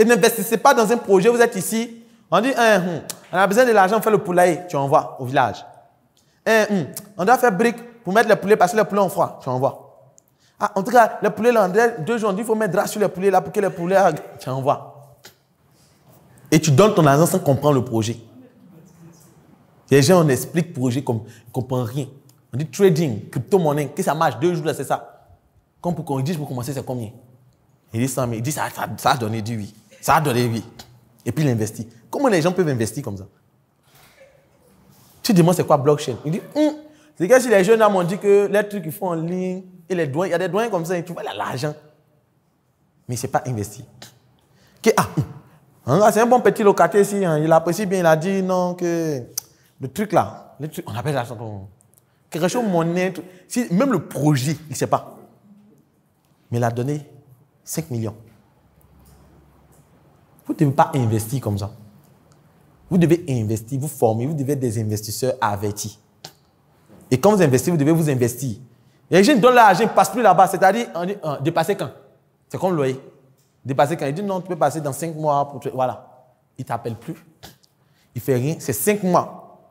Et n'investissez pas dans un projet, vous êtes ici, on dit, on a besoin de l'argent pour faire le poulailler, tu envoies au village. On doit faire briques pour mettre les poulets parce que les poulets ont froid, tu envoies. Ah, en tout cas, les poulets, là, 2 jours, il faut mettre drap sur les poulets là pour que les poulets, tu envoies. Et tu donnes ton argent sans comprendre le projet. Les gens, on explique le projet comme ils ne comprennent rien. On dit trading, crypto-monnaie, que ça marche 2 jours, là, c'est ça. Comme pour qu'on dise pour commencer, c'est combien? Il dit 100 000. Il dit ça a donné du oui. Ça a donné oui. Et puis il investit. Comment les gens peuvent investir comme ça? Tu demandes c'est quoi blockchain? Il dit, c'est que si les jeunes m'ont dit que les trucs qu'ils font en ligne, et les douanes, il y a des douanes comme ça, et tu vois, il a l'argent. Mais ce n'est pas investi. C'est un bon petit locataire ici, hein, il apprécie bien, il a dit non, que le truc là, on appelle ça quelque chose monnaie, même le projet, il ne sait pas. Mais il a donné 5 millions. Vous ne devez pas investir comme ça. Vous devez investir, vous former, vous devez être des investisseurs avertis. Et quand vous investissez, vous devez vous investir. Et les gens donnent l'argent, ils ne passent plus là-bas. C'est-à-dire, on dit, dépasser quand? C'est comme le loyer. Dépasser quand? Il dit non, tu peux passer dans 5 mois. Voilà. Il ne t'appelle plus. Il ne fait rien. C'est 5 mois.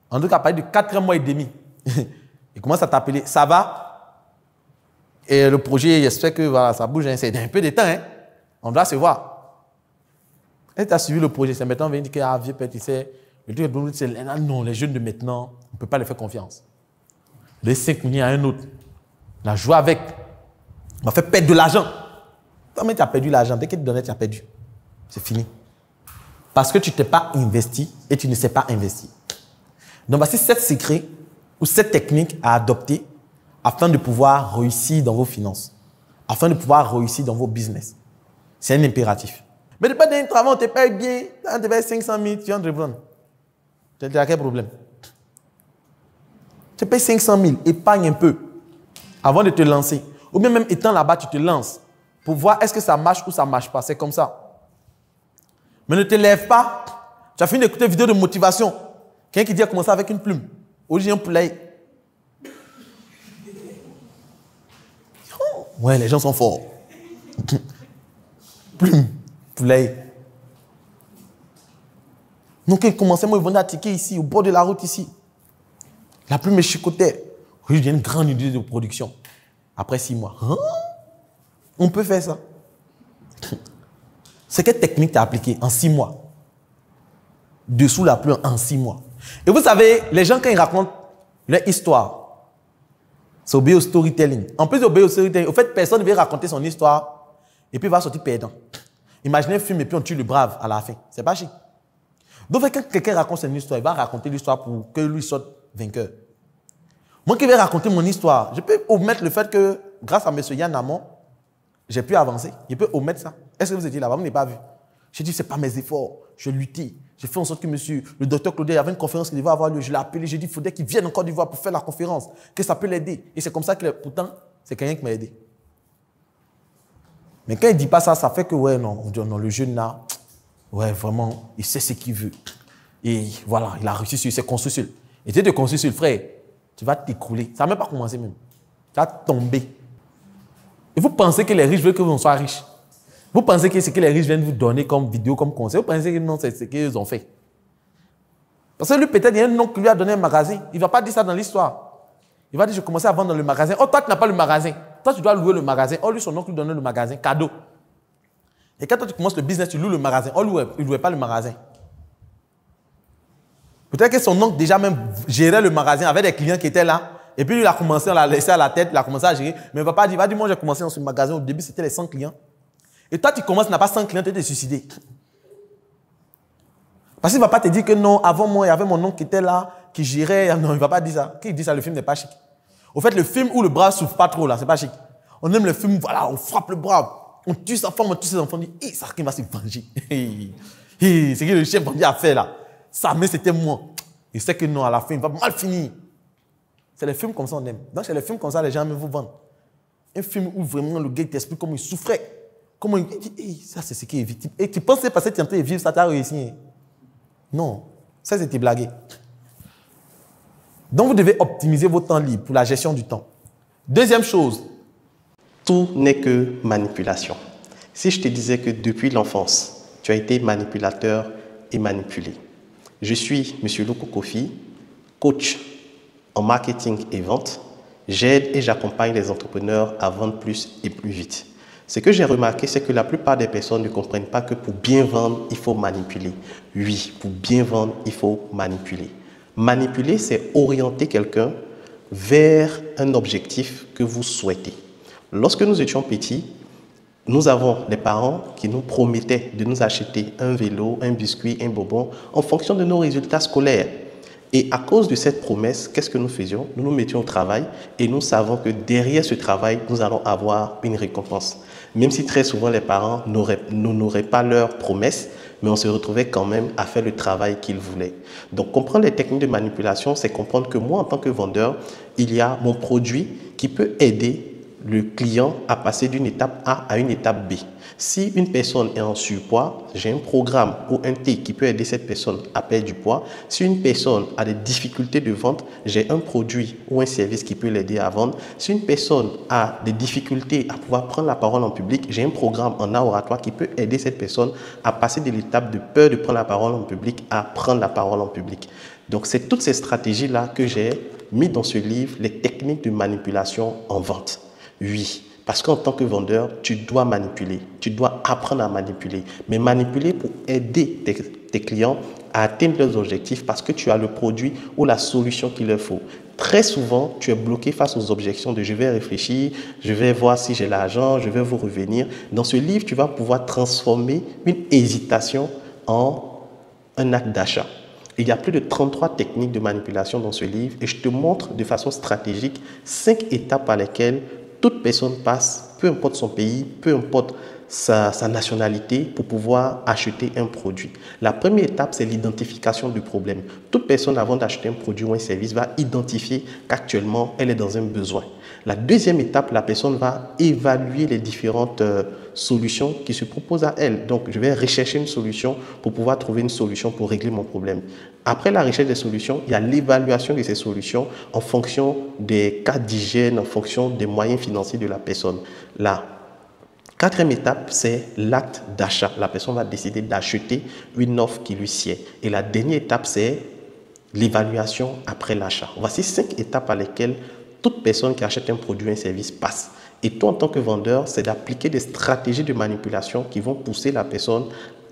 En tout cas, à partir de 4 mois et demi, il commence à t'appeler. Ça va? Et le projet, j'espère que voilà, ça bouge. Hein. C'est un peu de temps. Hein. On doit se voir. Et tu as suivi le projet. C'est maintenant, on vient dire que vieux père, tu sais, le truc est c'est non, les jeunes de maintenant, on ne peut pas les faire confiance. Les 5 millions à un autre. On a joué avec. On m'a fait perdre de l'argent. Toi-même, tu as perdu l'argent. Dès qu'il te donnait, tu as perdu. C'est fini. Parce que tu ne t'es pas investi et tu ne sais pas investir. Donc, voici 7 secrets ou 7 techniques à adopter afin de pouvoir réussir dans vos finances, afin de pouvoir réussir dans vos business. C'est un impératif. Mais de pas d'un travail, on te paye bien, on te paye 500 000, tu viens de reprendre. Tu as quel problème? Tu payes 500 000, épargne un peu avant de te lancer. Ou bien même étant là-bas, tu te lances pour voir est-ce que ça marche ou ça ne marche pas. C'est comme ça. Mais ne te lève pas. Tu as fini d'écouter une vidéo de motivation. Quelqu'un qui dit à commencer avec une plume. Aujourd'hui, un poulet. Oh, ouais, les gens sont forts. Plume, poulet. Donc, ils commençaient, moi, ils venaient à ticker ici, au bord de la route ici. La plume me chicotait. Oui, j'ai une grande idée de production. Après 6 mois. Hein? On peut faire ça. C'est quelle technique tu as appliquée en 6 mois? Dessous la plume en 6 mois. Et vous savez, les gens, quand ils racontent leur histoire, c'est obéir au storytelling. En plus d'obéir au storytelling, au fait, personne ne veut raconter son histoire et puis il va sortir perdant. Imaginez un film et puis on tue le brave à la fin. C'est pas chic. Donc, quand quelqu'un raconte son histoire, il va raconter l'histoire pour que lui sorte vainqueur. Moi qui vais raconter mon histoire, je peux omettre le fait que, grâce à M. Yann Amon, j'ai pu avancer. Je peux omettre ça. Est-ce que vous étiez là-bas? Vous n'avez pas vu. J'ai dit, ce n'est pas mes efforts. Je luttais. J'ai fait en sorte que le docteur Claudet, il y avait une conférence qui devait avoir lieu. Je l'ai appelé. J'ai dit, il faudrait qu'il vienne en Côte d'Ivoire pour faire la conférence, que ça peut l'aider. Et c'est comme ça que, pourtant, c'est quelqu'un qui m'a aidé. Mais quand il ne dit pas ça, ça fait que, ouais, non, le jeune là, ouais, vraiment, il sait ce qu'il veut. Et voilà, il a réussi sur, il s'est construit sur. Et tu te construis sur le frère, tu vas t'écrouler. Ça n'a même pas commencé même. Tu vas tomber. Et vous pensez que les riches veulent que vous soyez riches. Vous pensez que ce que les riches viennent vous donner comme vidéo, comme conseil. Vous pensez que non, c'est ce qu'ils ont fait. Parce que lui, peut-être, il y a un nom qui lui a donné un magasin. Il ne va pas dire ça dans l'histoire. Il va dire, je commençais à vendre dans le magasin. Oh, toi, tu n'as pas le magasin. Toi, tu dois louer le magasin. Oh, lui, son oncle lui donnait le magasin, cadeau. Et quand toi, tu commences le business, tu loues le magasin. Oh, lui, il ne louait pas le magasin. Peut-être que son oncle déjà même gérait le magasin avec des clients qui étaient là. Et puis lui, il a commencé, on l'a laissé à la tête, il a commencé à gérer. Mais il ne va pas dire, moi j'ai commencé dans ce magasin, au début c'était les 100 clients. Et toi tu commences, tu n'as pas 100 clients, tu te suicider. Parce qu'il ne va pas te dire que non, avant moi, il y avait mon oncle qui était là, qui gérait. Non, il ne va pas dire ça. Qui dit ça, le film n'est pas chic. Au fait, le film où le bras ne souffre pas trop, là, c'est pas chic. On aime le film, voilà, on frappe le bras, on tue sa femme, on tue ses enfants, on dit, ça qui va se venger. C'est ce que le chef bandit a fait là. Ça, mais c'était moi. Il sait que non, à la fin, il va mal finir. C'est les films comme ça on aime. Donc, c'est les films comme ça, les gens aiment vous vendre. Un film où vraiment le gars t'explique comment il souffrait. Comment il dit, ça, c'est ce qui est victime. Et tu penses que parce que tu es en train de vivre, ça t'a réussi. Non, ça, c'était blagué. Donc, vous devez optimiser vos temps libres pour la gestion du temps. Deuxième chose. Tout n'est que manipulation. Si je te disais que depuis l'enfance, tu as été manipulateur et manipulé. Je suis M. Loko Kofi, coach en marketing et vente. J'aide et j'accompagne les entrepreneurs à vendre plus et plus vite. Ce que j'ai remarqué, c'est que la plupart des personnes ne comprennent pas que pour bien vendre, il faut manipuler. Oui, pour bien vendre, il faut manipuler. Manipuler, c'est orienter quelqu'un vers un objectif que vous souhaitez. Lorsque nous étions petits, nous avons des parents qui nous promettaient de nous acheter un vélo, un biscuit, un bonbon en fonction de nos résultats scolaires. Et à cause de cette promesse, qu'est-ce que nous faisions? Nous nous mettions au travail et nous savons que derrière ce travail, nous allons avoir une récompense. Même si très souvent les parents n'honoraient pas leurs promesses, mais on se retrouvait quand même à faire le travail qu'ils voulaient. Donc comprendre les techniques de manipulation, c'est comprendre que moi, en tant que vendeur, il y a mon produit qui peut aider le client à passer d'une étape A à une étape B. Si une personne est en surpoids, j'ai un programme ou un thé qui peut aider cette personne à perdre du poids. Si une personne a des difficultés de vente, j'ai un produit ou un service qui peut l'aider à vendre. Si une personne a des difficultés à pouvoir prendre la parole en public, j'ai un programme en art oratoire qui peut aider cette personne à passer de l'étape de peur de prendre la parole en public à prendre la parole en public. Donc, c'est toutes ces stratégies-là que j'ai mis dans ce livre, les techniques de manipulation en vente. Oui, parce qu'en tant que vendeur, tu dois manipuler, tu dois apprendre à manipuler, mais manipuler pour aider tes clients à atteindre leurs objectifs parce que tu as le produit ou la solution qu'il leur faut. Très souvent, tu es bloqué face aux objections de « je vais réfléchir, je vais voir si j'ai l'argent, je vais vous revenir ». Dans ce livre, tu vas pouvoir transformer une hésitation en un acte d'achat. Il y a plus de 33 techniques de manipulation dans ce livre et je te montre de façon stratégique 5 étapes par lesquelles toute personne passe, peu importe son pays, peu importe sa nationalité, pour pouvoir acheter un produit. La première étape, c'est l'identification du problème. Toute personne, avant d'acheter un produit ou un service, va identifier qu'actuellement, elle est dans un besoin. La deuxième étape, la personne va évaluer les différentes solutions qui se proposent à elle. Donc, je vais rechercher une solution pour pouvoir trouver une solution pour régler mon problème. Après la recherche des solutions, il y a l'évaluation de ces solutions en fonction des cas d'hygiène, en fonction des moyens financiers de la personne. La quatrième étape, c'est l'acte d'achat. La personne va décider d'acheter une offre qui lui sied. Et la dernière étape, c'est l'évaluation après l'achat. Voici 5 étapes par lesquelles toute personne qui achète un produit ou un service passe. Et toi, en tant que vendeur, c'est d'appliquer des stratégies de manipulation qui vont pousser la personne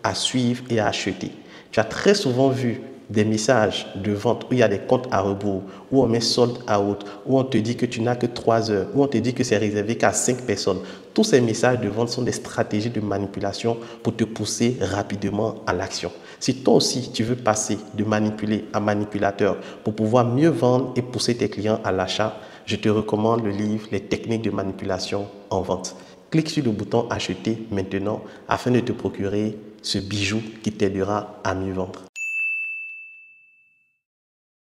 à suivre et à acheter. Tu as très souvent vu des messages de vente où il y a des comptes à rebours, où on met sold out, où on te dit que tu n'as que 3 heures, où on te dit que c'est réservé qu'à 5 personnes. Tous ces messages de vente sont des stratégies de manipulation pour te pousser rapidement à l'action. Si toi aussi tu veux passer de manipulé à manipulateur pour pouvoir mieux vendre et pousser tes clients à l'achat, je te recommande le livre « Les techniques de manipulation en vente ». Clique sur le bouton « Acheter maintenant » afin de te procurer ce bijou qui t'aidera à mieux vendre.